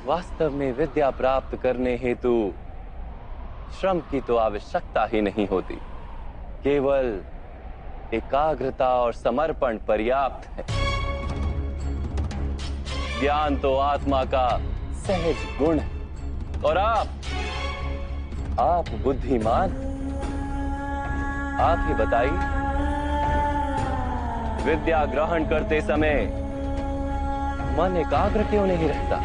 वास्तव में विद्या प्राप्त करने हेतु श्रम की तो आवश्यकता ही नहीं होती, केवल एकाग्रता और समर्पण पर्याप्त है। ज्ञान तो आत्मा का सहज गुण है और आप बुद्धिमान। आप ही बताइए, विद्या ग्रहण करते समय मन एकाग्र क्यों नहीं रहता?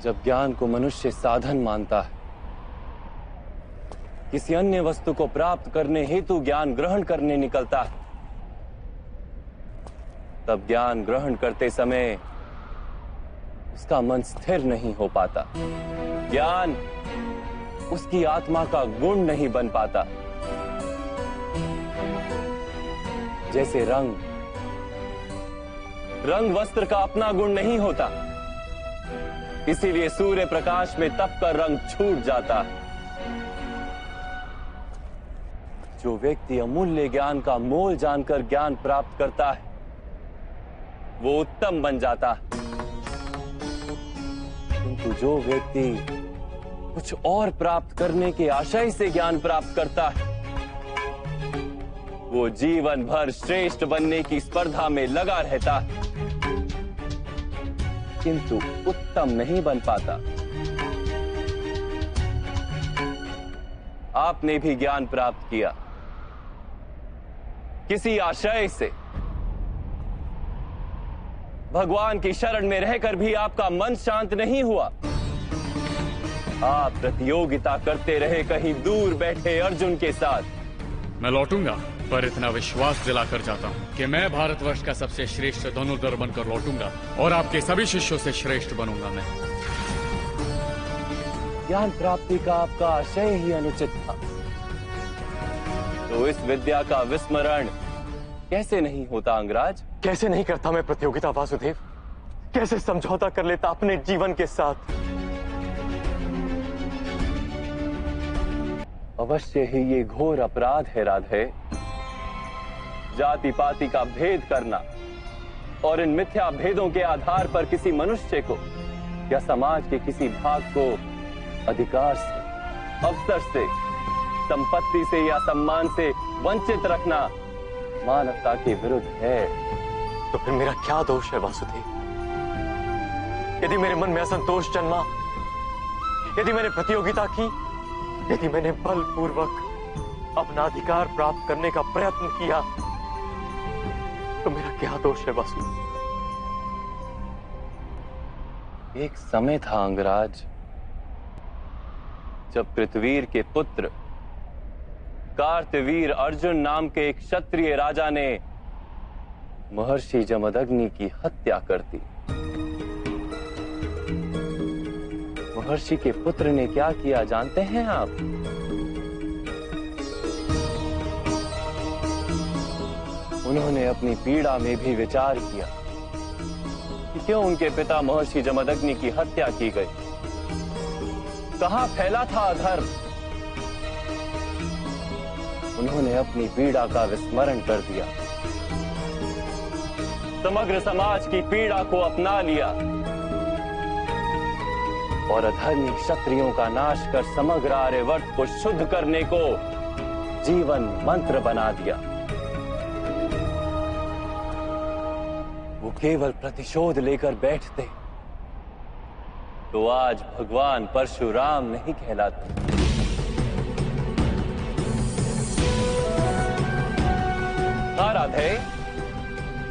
जब ज्ञान को मनुष्य साधन मानता है, किसी अन्य वस्तु को प्राप्त करने हेतु ज्ञान ग्रहण करने निकलता है, तब ज्ञान ग्रहण करते समय उसका मन स्थिर नहीं हो पाता। ज्ञान उसकी आत्मा का गुण नहीं बन पाता। जैसे रंग वस्त्र का अपना गुण नहीं होता, इसीलिए सूर्य प्रकाश में तप कर रंग छूट जाता है। जो व्यक्ति अमूल्य ज्ञान का मोल जानकर ज्ञान प्राप्त करता है, वो उत्तम बन जाता है। किंतु जो व्यक्ति कुछ और प्राप्त करने के आशय से ज्ञान प्राप्त करता है, वो जीवन भर श्रेष्ठ बनने की स्पर्धा में लगा रहता है, किंतु उत्तम नहीं बन पाता। आपने भी ज्ञान प्राप्त किया किसी आशय से, भगवान की शरण में रहकर भी आपका मन शांत नहीं हुआ। आप प्रतियोगिता करते रहे कहीं दूर बैठे अर्जुन के साथ। मैं लौटूंगा, पर इतना विश्वास दिलाकर जाता हूँ कि मैं भारतवर्ष का सबसे श्रेष्ठ धनुर्धर बनकर लौटूंगा और आपके सभी शिष्यों से श्रेष्ठ बनूंगा मैं। ज्ञान प्राप्ति का आपका आशय ही अनुचित था, तो इस विद्या का विस्मरण कैसे नहीं होता अंगराज? कैसे नहीं करता मैं प्रतियोगिता वासुदेव? कैसे समझौता कर लेता अपने जीवन के साथ? अवश्य ही ये घोर अपराध है राधे। जाति पाति का भेद करना और इन मिथ्या भेदों के आधार पर किसी मनुष्य को या समाज के किसी भाग को अधिकार से, अवसर से, संपत्ति से या सम्मान से वंचित रखना मानवता के विरुद्ध है। तो फिर मेरा क्या दोष है वासुदेव? यदि मेरे मन में असंतोष जन्मा, यदि मैंने प्रतियोगिता की, यदि मैंने बलपूर्वक अपना अधिकार प्राप्त करने का प्रयत्न किया, तो मेरा क्या दोष है वासुदेव? एक समय था अंगराज, जब कृतवीर के पुत्र कार्तवीर अर्जुन नाम के एक क्षत्रिय राजा ने महर्षि जमदग्नि की हत्या कर दी। महर्षि के पुत्र ने क्या किया जानते हैं आप? उन्होंने अपनी पीड़ा में भी विचार किया कि क्यों उनके पिता महर्षि जमदग्नि की हत्या की गई, कहां फैला था अधर्म। उन्होंने अपनी पीड़ा का विस्मरण कर दिया, समग्र समाज की पीड़ा को अपना लिया और अधर्मी क्षत्रियों का नाश कर समग्र आर्यवर्त को शुद्ध करने को जीवन मंत्र बना दिया। वो केवल प्रतिशोध लेकर बैठते तो आज भगवान परशुराम नहीं कहलाते। राधे,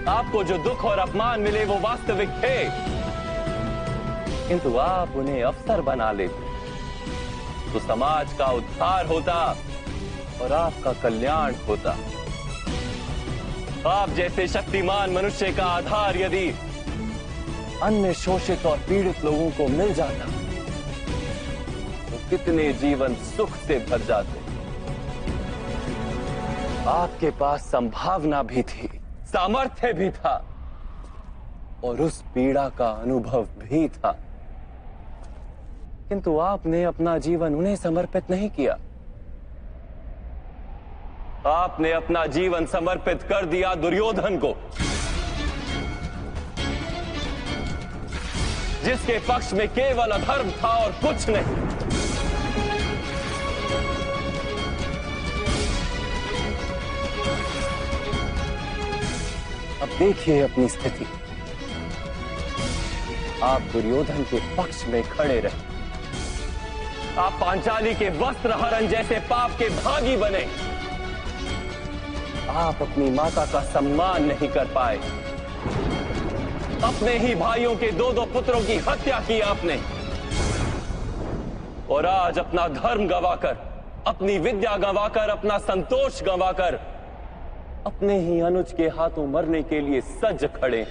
आपको जो दुख और अपमान मिले वो वास्तविक थे, किंतु आप उन्हें अवसर बना लेते तो समाज का उद्धार होता और आपका कल्याण होता। आप जैसे शक्तिमान मनुष्य का आधार यदि अन्य शोषित और पीड़ित लोगों को मिल जाता तो कितने जीवन सुख से भर जाते। आपके पास संभावना भी थी, सामर्थ्य भी था और उस पीड़ा का अनुभव भी था, किंतु आपने अपना जीवन उन्हें समर्पित नहीं किया। आपने अपना जीवन समर्पित कर दिया दुर्योधन को, जिसके पक्ष में केवल अधर्म था और कुछ नहीं। अब देखिए अपनी स्थिति। आप दुर्योधन के पक्ष में खड़े रहे, आप पांचाली के वस्त्र हरण जैसे पाप के भागी बने। आप अपनी माता का सम्मान नहीं कर पाए, अपने ही भाइयों के 2-2 पुत्रों की हत्या की आपने, और आज अपना धर्म गंवाकर, अपनी विद्या गंवाकर, अपना संतोष गंवाकर अपने ही अनुज के हाथों मरने के लिए सज खड़े।